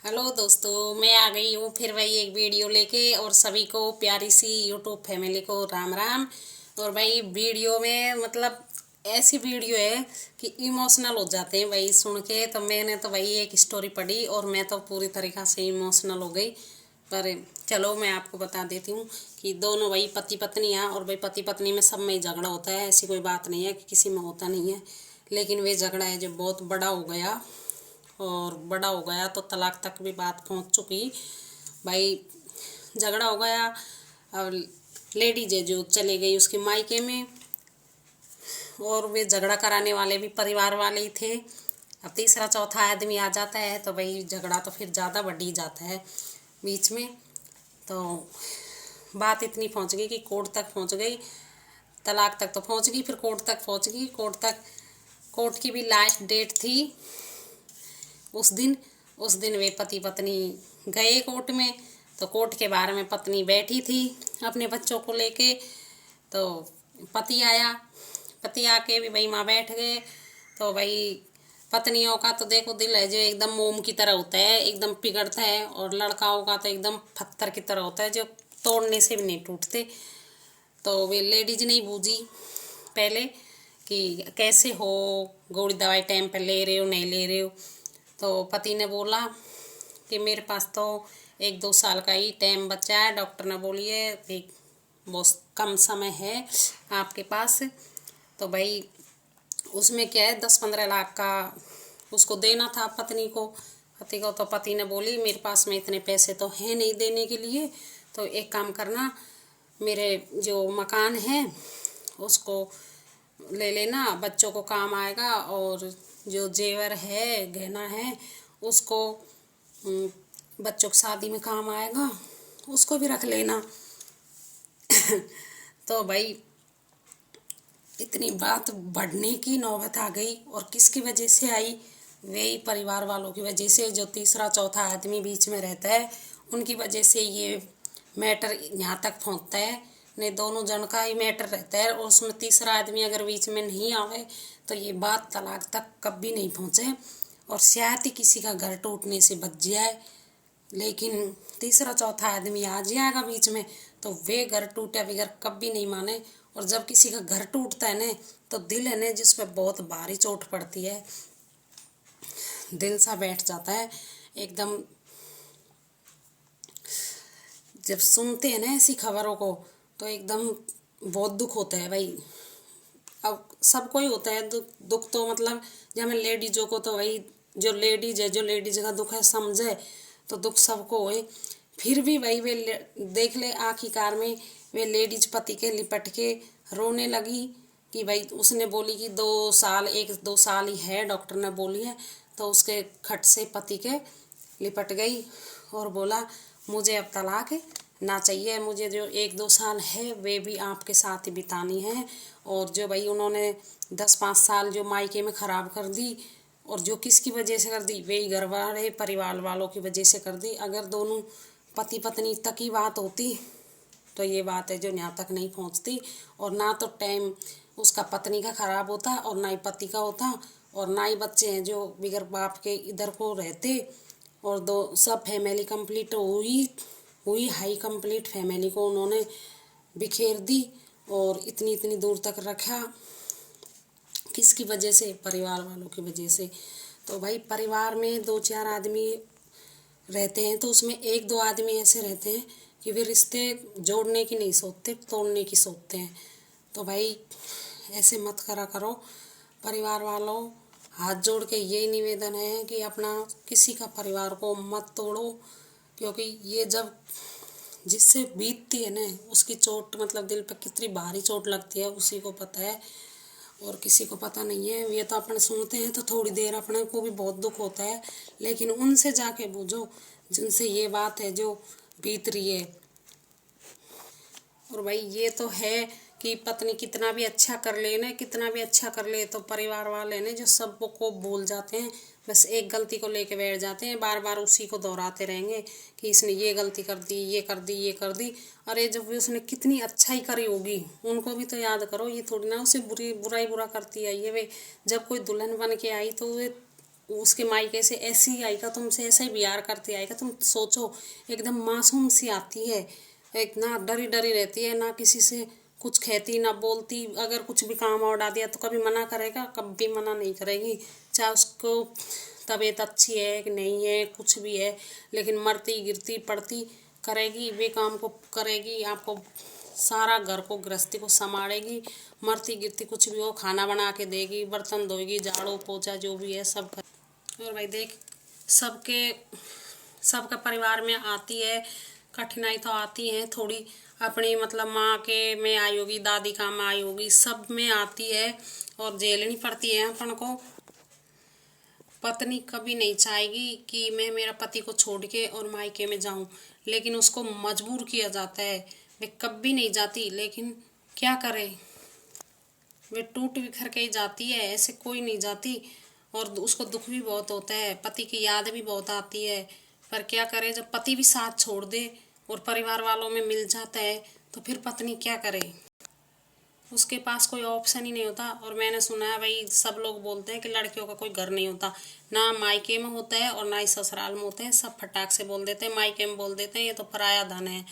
Hello दोस्तों, मैं आ गई हूँ फिर वही एक वीडियो लेके। और सभी को प्यारी सी यूट्यूब फैमिली को राम राम। और भाई वीडियो में मतलब ऐसी वीडियो है कि इमोशनल हो जाते हैं भाई सुन के। तो मैंने तो भाई एक स्टोरी पढ़ी और मैं तो पूरी तरीक़ा से इमोशनल हो गई। पर चलो मैं आपको बता देती हूँ कि दोनों भाई पति पत्नी हैं। और भाई पति पत्नी में सब में ही झगड़ा होता है, ऐसी कोई बात नहीं है कि किसी में होता नहीं है। लेकिन वे झगड़ा है जो बहुत बड़ा हो गया, और बड़ा हो गया तो तलाक तक भी बात पहुंच चुकी भाई। झगड़ा हो गया। अब लेडीज है जो चले गई उसके मायके में, और वे झगड़ा कराने वाले भी परिवार वाले ही थे। अब तीसरा चौथा आदमी आ जाता है तो भाई झगड़ा तो फिर ज़्यादा बढ़ ही जाता है बीच में। तो बात इतनी पहुंच गई कि कोर्ट तक पहुंच गई। तलाक तक तो पहुंच गई, फिर कोर्ट तक पहुंच गई। कोर्ट की भी लास्ट डेट थी उस दिन वे पति पत्नी गए कोर्ट में। तो कोर्ट के बाहर में पत्नी बैठी थी अपने बच्चों को लेके। तो पति आया, पति आके भी भाई माँ बैठ गए। तो भाई पत्नियों का तो देखो दिल है जो एकदम मोम की तरह होता है, एकदम पिघलता है। और लड़काओं का तो एकदम पत्थर की तरह होता है जो तोड़ने से भी नहीं टूटते। तो वे लेडीज नहीं बूझी पहले कि कैसे हो, गोली दवाई टाइम पर ले रहे हो नहीं ले रहे हो। तो पति ने बोला कि मेरे पास तो 1-2 साल का ही टाइम बचा है, डॉक्टर ने बोली है कि बहुत कम समय है आपके पास। तो भाई उसमें क्या है, 10-15 लाख का उसको देना था पत्नी को, पति को। तो पति ने बोली मेरे पास में इतने पैसे तो हैं नहीं देने के लिए। तो एक काम करना, मेरे जो मकान है उसको ले लेना, बच्चों को काम आएगा। और जो जेवर है गहना है उसको बच्चों की शादी में काम आएगा, उसको भी रख लेना। तो भाई इतनी बात बढ़ने की नौबत आ गई। और किसकी वजह से आई? वही परिवार वालों की वजह से। जो तीसरा चौथा आदमी बीच में रहता है उनकी वजह से ये मैटर यहाँ तक पहुँचता है। नहीं, दोनों जन का ही मैटर रहता है। और उसमें तीसरा आदमी अगर बीच में नहीं आवे तो ये बात तलाक तक कभी नहीं पहुँचे। और शायद ही किसी का घर टूटने से बच जाए। लेकिन तीसरा चौथा आदमी आ जाएगा बीच में तो वे घर टूटे बगैर कभी नहीं माने। और जब किसी का घर टूटता है ना तो दिल है ना जिस पे बहुत भारी चोट पड़ती है, दिल सा बैठ जाता है एकदम। जब सुनते हैं ना ऐसी खबरों को तो एकदम बहुत दुख होता है भाई। अब सबको ही होता है दुख। दुख तो मतलब जब हमें लेडीजों को तो भाई जो लेडीज है, जो लेडीज का दुख है समझे तो दुख सबको होए। फिर भी भाई वे देख ले आखिरकार में वे लेडीज पति के लिपट के रोने लगी कि भाई उसने बोली कि 2 साल, 1-2 साल ही है डॉक्टर ने बोली है। तो उसके खट से पति के लिपट गई और बोला मुझे अब तलाक ना चाहिए, मुझे जो 1-2 साल है वे भी आपके साथ ही बितानी है। और जो भाई उन्होंने 10-5 साल जो मायके में ख़राब कर दी, और जो किसकी वजह से कर दी, वे घर वाले परिवार वालों की वजह से कर दी। अगर दोनों पति पत्नी तक ही बात होती तो ये बात है जो यहाँ तक नहीं पहुँचती। और ना तो टाइम उसका पत्नी का ख़राब होता और ना ही पति का होता। और ना ही बच्चे हैं जो बिगर बाप के इधर को रहते। और दो सब फैमिली कंप्लीट हुई हुई हाई कंप्लीट फैमिली को उन्होंने बिखेर दी और इतनी इतनी दूर तक रखा। किसकी वजह से? परिवार वालों की वजह से। तो भाई परिवार में 2-4 आदमी रहते हैं तो उसमें 1-2 आदमी ऐसे रहते हैं कि वे रिश्ते जोड़ने की नहीं सोचते, तोड़ने की सोचते हैं। तो भाई ऐसे मत करा करो। परिवार वालों, हाथ जोड़ के यही निवेदन है कि अपना किसी का परिवार को मत तोड़ो। क्योंकि ये जब जिससे बीतती है ना उसकी चोट मतलब दिल पर कितनी भारी चोट लगती है उसी को पता है, और किसी को पता नहीं है। ये तो अपन सुनते हैं तो थोड़ी देर अपने को भी बहुत दुख होता है, लेकिन उनसे जाके पूछो जिनसे ये बात है जो बीत रही है। और भाई ये तो है कि पत्नी कितना भी अच्छा कर ले ना, कितना भी अच्छा कर ले, तो परिवार वाले ने जो सबको को भूल जाते हैं। बस एक गलती को लेके बैठ जाते हैं, बार बार उसी को दोहराते रहेंगे कि इसने ये गलती कर दी, ये कर दी, ये कर दी। अरे जब भी उसने कितनी अच्छाई करी होगी उनको भी तो याद करो। ये थोड़ी ना उसे बुराई बुरा करती आई है वे। जब कोई दुल्हन बन के आई तो वे उसके मायके से ऐसी ही आएगा, तुमसे ऐसा ही बिहार करते आएगा। तुम सोचो, एकदम मासूम सी आती है, एक ना डरी डरी रहती है, ना किसी से कुछ कहती ना बोलती। अगर कुछ भी काम और डाल दिया तो कभी मना करेगा, कभी मना नहीं करेगी, चाहे उसको तबीयत अच्छी है कि नहीं है, कुछ भी है, लेकिन मरती गिरती पड़ती करेगी, वे काम को करेगी, आपको सारा घर को गृहस्थी को संभालेगी। मरती गिरती कुछ भी हो, खाना बना के देगी, बर्तन धोएगी, झाड़ू पोछा जो भी है सब कर। और भाई देख, सबके सबका परिवार में आती है कठिनाई, तो आती है थोड़ी, अपनी मतलब माँ के में आई होगी, दादी का में आई होगी, सब में आती है और झेलनी पड़ती है अपन को। पत्नी कभी नहीं चाहेगी कि मैं मेरा पति को छोड़ के और मायके में जाऊं, लेकिन उसको मजबूर किया जाता है। वे कभी नहीं जाती, लेकिन क्या करे, वे टूट बिखर के ही जाती है, ऐसे कोई नहीं जाती। और उसको दुख भी बहुत होता है, पति की याद भी बहुत आती है, पर क्या करे, जब पति भी साथ छोड़ दे और परिवार वालों में मिल जाता है तो फिर पत्नी क्या करे, उसके पास कोई ऑप्शन ही नहीं होता। और मैंने सुना है भाई, सब लोग बोलते हैं कि लड़कियों का कोई घर नहीं होता, ना मायके में होता है और ना ही ससुराल में होते हैं। सब फटाक से बोल देते हैं, मायके में बोल देते हैं ये तो पराया धन है,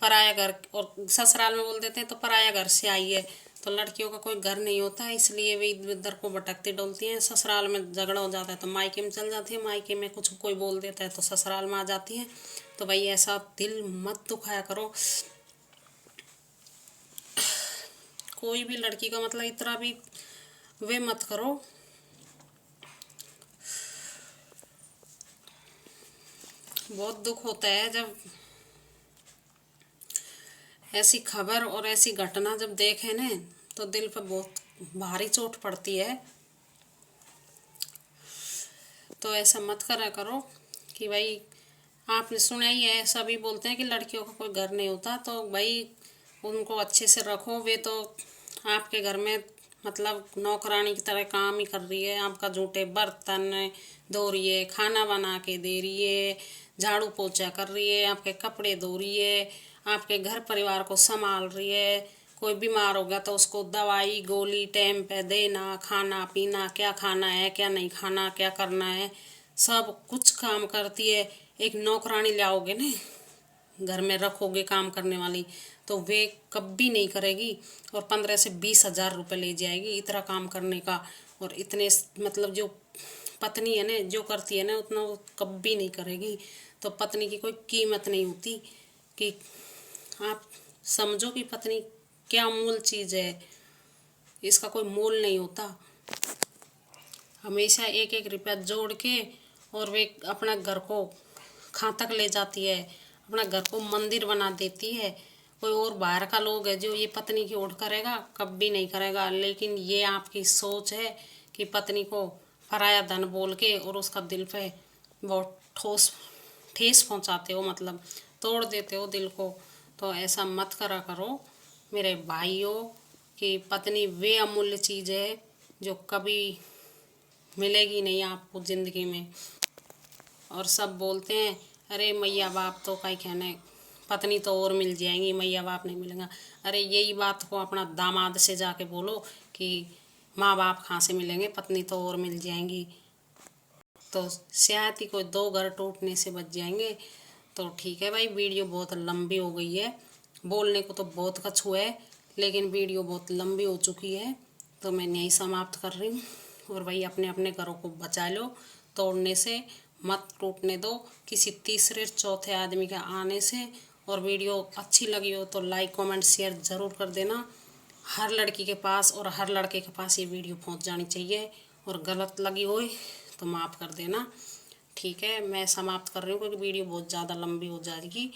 पराया घर, और ससुराल में बोल देते हैं तो पराया घर से आई है। तो लड़कियों का कोई घर नहीं होता, इसलिए वे इधर उधर को भटकती डोलती हैं। ससुराल में झगड़ा हो जाता है तो मायके में चल जाती है, मायके में कुछ कोई बोल देता है तो ससुराल में आ जाती है। तो भाई ऐसा दिल मत दुखाया करो, कोई भी लड़की का मतलब इतना भी वे मत करो। बहुत दुख होता है जब ऐसी खबर और ऐसी घटना जब देखे न, तो दिल पर बहुत भारी चोट पड़ती है। तो ऐसा मत करा करो कि भाई, आपने सुना ही है, सभी बोलते हैं कि लड़कियों का कोई घर नहीं होता, तो भाई उनको अच्छे से रखो। वे तो आपके घर में मतलब नौकरानी की तरह काम ही कर रही है, आपका झूठे बर्तन धो रही है, खाना बना के दे रही है, झाड़ू पोछा कर रही है, आपके कपड़े धो रही है, आपके घर परिवार को संभाल रही है। कोई बीमार हो गया तो उसको दवाई गोली टाइम पे देना, खाना पीना, क्या खाना है क्या नहीं खाना, क्या करना है, सब कुछ काम करती है। एक नौकरानी लाओगे ना, घर में रखोगे काम करने वाली, तो वे कभी नहीं करेगी और 15 से 20 हज़ार रुपये ले जाएगी इतना काम करने का। और इतने मतलब जो पत्नी है ना, जो करती है ना, उतना वो कभी नहीं करेगी। तो पत्नी की कोई कीमत नहीं होती, कि आप समझो कि पत्नी क्या अमूल चीज़ है, इसका कोई मोल नहीं होता। हमेशा एक एक रुपया जोड़ के और वे अपना घर को कहाँ तक ले जाती है, अपना घर को मंदिर बना देती है। कोई और बाहर का लोग है जो ये पत्नी की ओट करेगा, कभी नहीं करेगा। लेकिन ये आपकी सोच है कि पत्नी को पराया धन बोल के और उसका दिल पे बहुत ठेस पहुंचाते हो, मतलब तोड़ देते हो दिल को। तो ऐसा मत करा करो मेरे भाइयों, कि पत्नी वे अमूल्य चीज़ है जो कभी मिलेगी नहीं आपको ज़िंदगी में। और सब बोलते हैं अरे मैया बाप तो कहीं कहने, पत्नी तो और मिल जाएंगी, मैया बाप नहीं मिलेगा। अरे यही बात को अपना दामाद से जाके बोलो कि माँ बाप कहाँ से मिलेंगे, पत्नी तो और मिल जाएंगी। तो शायद ही कोई 2 घर टूटने से बच जाएंगे। तो ठीक है भाई, वीडियो बहुत लंबी हो गई है, बोलने को तो बहुत कछु है, लेकिन वीडियो बहुत लंबी हो चुकी है, तो मैं यही समाप्त कर रही हूँ। और भाई अपने अपने घरों को बचा लो, तोड़ने से मत टूटने दो किसी तीसरे चौथे आदमी के आने से। और वीडियो अच्छी लगी हो तो लाइक कमेंट शेयर ज़रूर कर देना। हर लड़की के पास और हर लड़के के पास ये वीडियो पहुंच जानी चाहिए, और गलत लगी हो तो माफ़ कर देना। ठीक है, मैं समाप्त कर रही हूँ क्योंकि वीडियो बहुत ज़्यादा लंबी हो जाएगी।